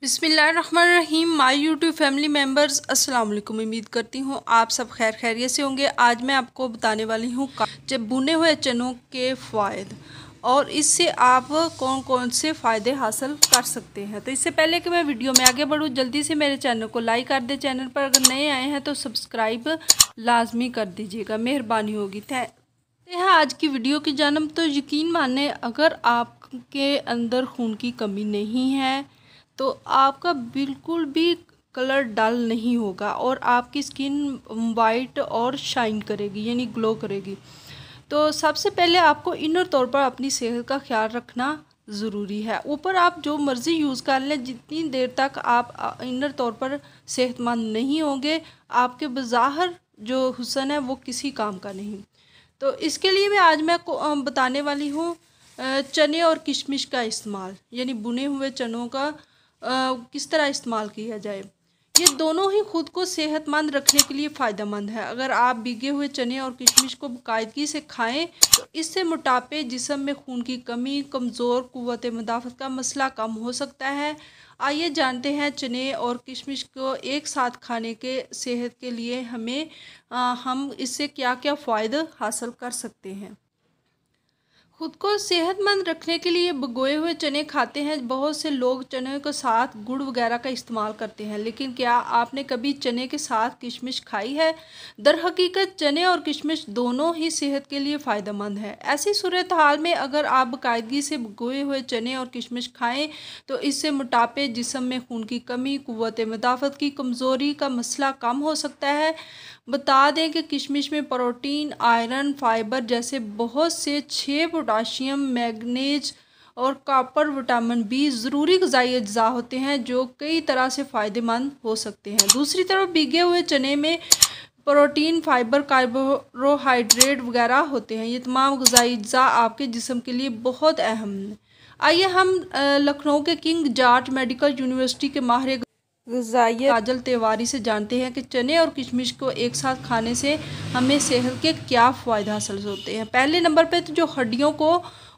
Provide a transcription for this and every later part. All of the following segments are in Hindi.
बिस्मिल्लाहिर्रहमानिर्रहीम। माय यूट्यूब फैमिली मेम्बर्स, अस्सलाम वालेकुम। उम्मीद करती हूँ आप सब खैर खैरियत से होंगे। आज मैं आपको बताने वाली हूँ जब भुने हुए चनों के फ़ायदे और इससे आप कौन कौन से फ़ायदे हासिल कर सकते हैं। तो इससे पहले कि मैं वीडियो में आगे बढ़ूँ, जल्दी से मेरे चैनल को लाइक कर दें। चैनल पर अगर नए आए हैं तो सब्सक्राइब लाजमी कर दीजिएगा, मेहरबानी होगी। हैं आज की वीडियो की जानब। तो यकीन माने, अगर आपके अंदर खून की कमी नहीं है तो आपका बिल्कुल भी कलर डल नहीं होगा और आपकी स्किन वाइट और शाइन करेगी, यानी ग्लो करेगी। तो सबसे पहले आपको इनर तौर पर अपनी सेहत का ख्याल रखना ज़रूरी है। ऊपर आप जो मर्ज़ी यूज़ कर लें, जितनी देर तक आप इनर तौर पर सेहतमंद नहीं होंगे, आपके बज़ाहिर जो हुस्न है वो किसी काम का नहीं। तो इसके लिए आज मैं बताने वाली हूँ चने और किशमिश का इस्तेमाल, यानी भुने हुए चनों का किस तरह इस्तेमाल किया जाए। ये दोनों ही खुद को सेहतमंद रखने के लिए फ़ायदेमंद है। अगर आप भीगे हुए चने और किशमिश को बाकायदगी से खाएं तो इससे मोटापे, जिस्म में खून की कमी, कमज़ोर क़ुव्वत मुदाफ़त का मसला कम हो सकता है। आइए जानते हैं चने और किशमिश को एक साथ खाने के सेहत के लिए हम इससे क्या क्या फ़ायदे हासिल कर सकते हैं। खुद को सेहतमंद रखने के लिए भिगोए हुए चने खाते हैं। बहुत से लोग चने के साथ गुड़ वगैरह का इस्तेमाल करते हैं, लेकिन क्या आपने कभी चने के साथ किशमिश खाई है? दरहकीकत चने और किशमिश दोनों ही सेहत के लिए फ़ायदेमंद है। ऐसी सूरत हाल में अगर आप बाकायदगी से भिगोए हुए चने और किशमिश खाएं तो इससे मोटापे, जिस्म में खून की कमी, क़ुव्वत मुदाफ़त की कमज़ोरी का मसला कम हो सकता है। बता दें कि किशमिश में प्रोटीन, आयरन, फाइबर जैसे बहुत से 6 पोटाशियम, मैग्नीज और कॉपर, विटामिन बी ज़रूरी ग़िज़ाई अज्जा होते हैं जो कई तरह से फ़ायदेमंद हो सकते हैं। दूसरी तरफ भीगे हुए चने में प्रोटीन, फाइबर, कार्बोहाइड्रेट वगैरह होते हैं। ये तमाम ग़िज़ाई अज्जा आपके जिस्म के लिए बहुत अहम हैं। आइए हम लखनऊ के किंग जॉर्ज मेडिकल यूनिवर्सिटी के माहिर ग़िज़ाइयत काजल तिवारी से जानते हैं कि चने और किशमिश को एक साथ खाने से हमें सेहत के क्या फ़ायदे हासिल होते हैं। पहले नंबर पे तो जो हड्डियों को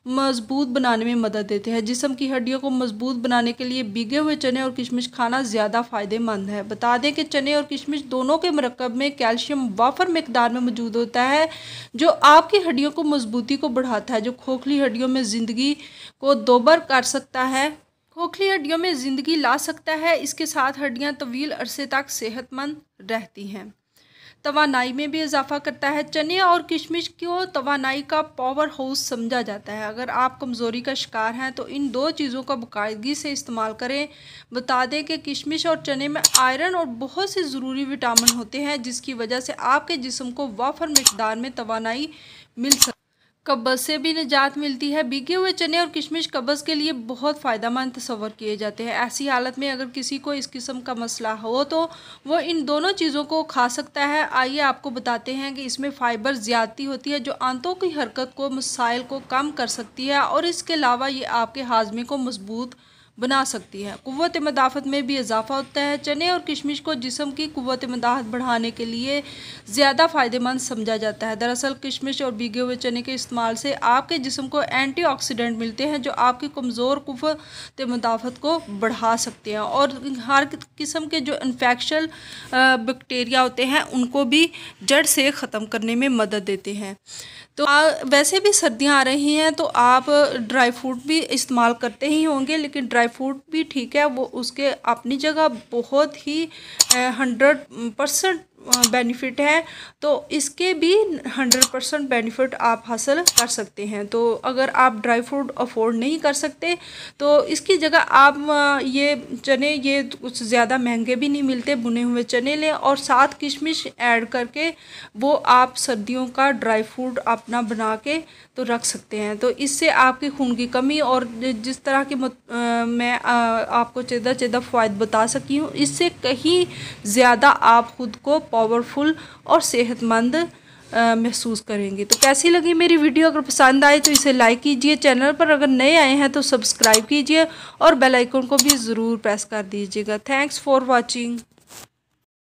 मज़बूत बनाने में मदद देते हैं। जिस्म की हड्डियों को मज़बूत बनाने के लिए भीगे हुए चने और किशमिश खाना ज़्यादा फ़ायदेमंद है। बता दें कि चने और किशमिश दोनों के मरकब में कैल्शियम वाफर मकदार में मौजूद होता है, जो आपकी हड्डियों को मजबूती को बढ़ाता है, जो खोखली हड्डियों में ज़िंदगी को दोबार कर सकता है, खोखली हड्डियों में ज़िंदगी ला सकता है। इसके साथ हड्डियां तवील अरसे तक सेहतमंद रहती हैं। तवानाई में भी इजाफा करता है। चने और किशमिश को तवानाई का पावर हाउस समझा जाता है। अगर आप कमज़ोरी का शिकार हैं तो इन दो चीज़ों का बाकायदगी से इस्तेमाल करें। बता दें कि किशमिश और चने में आयरन और बहुत से ज़रूरी विटामिन होते हैं, जिसकी वजह से आपके जिस्म को वाफर मकदार में तवानाई मिल सकती है। कब्ज़ से भी निजात मिलती है। भीगे हुए चने और किशमिश कब्ज़ के लिए बहुत फ़ायदेमंद तस्वर किए जाते हैं। ऐसी हालत में अगर किसी को इस किस्म का मसला हो तो वो इन दोनों चीज़ों को खा सकता है। आइए आपको बताते हैं कि इसमें फ़ाइबर ज़्यादती होती है, जो आंतों की हरकत को, मसाइल को कम कर सकती है और इसके अलावा ये आपके हाजमे को मजबूत बना सकती है। क़ुव्वत मुदाफ़त में भी इजाफा होता है। चने और किशमिश को जिस्म की क़ुव्वत मुदाफ़त बढ़ाने के लिए ज़्यादा फ़ायदेमंद समझा जाता है। दरअसल किशमिश और भीगे हुए चने के इस्तेमाल से आपके जिस्म को एंटीऑक्सीडेंट मिलते हैं, जो आपकी कमज़ोर क़ुव्वत मुदाफ़त को बढ़ा सकते हैं और हर किस्म के जो इन्फेक्शन बैक्टीरिया होते हैं उनको भी जड़ से ख़त्म करने में मदद देते हैं। तो वैसे भी सर्दियाँ आ रही हैं तो आप ड्राई फ्रूट भी इस्तेमाल करते ही होंगे, लेकिन ड्राई फ्रूट भी ठीक है, वो उसके अपनी जगह बहुत ही 100% बेनिफिट है। तो इसके भी 100% बेनिफिट आप हासिल कर सकते हैं। तो अगर आप ड्राई फ्रूट अफोर्ड नहीं कर सकते तो इसकी जगह आप ये चने, ये कुछ ज़्यादा महंगे भी नहीं मिलते, भुने हुए चने लें और साथ किशमिश ऐड करके वो आप सर्दियों का ड्राई फ्रूट अपना बना के तो रख सकते हैं। तो इससे आपकी खून की कमी और जिस तरह की मैं आपको चेदा फ़ायदे बता सकी हूँ, इससे कहीं ज़्यादा आप ख़ुद को पावरफुल और सेहतमंद महसूस करेंगे। तो कैसी लगी मेरी वीडियो? अगर पसंद आए तो इसे लाइक कीजिए। चैनल पर अगर नए आए हैं तो सब्सक्राइब कीजिए और बेल आइकन को भी ज़रूर प्रेस कर दीजिएगा। Thanks for watching.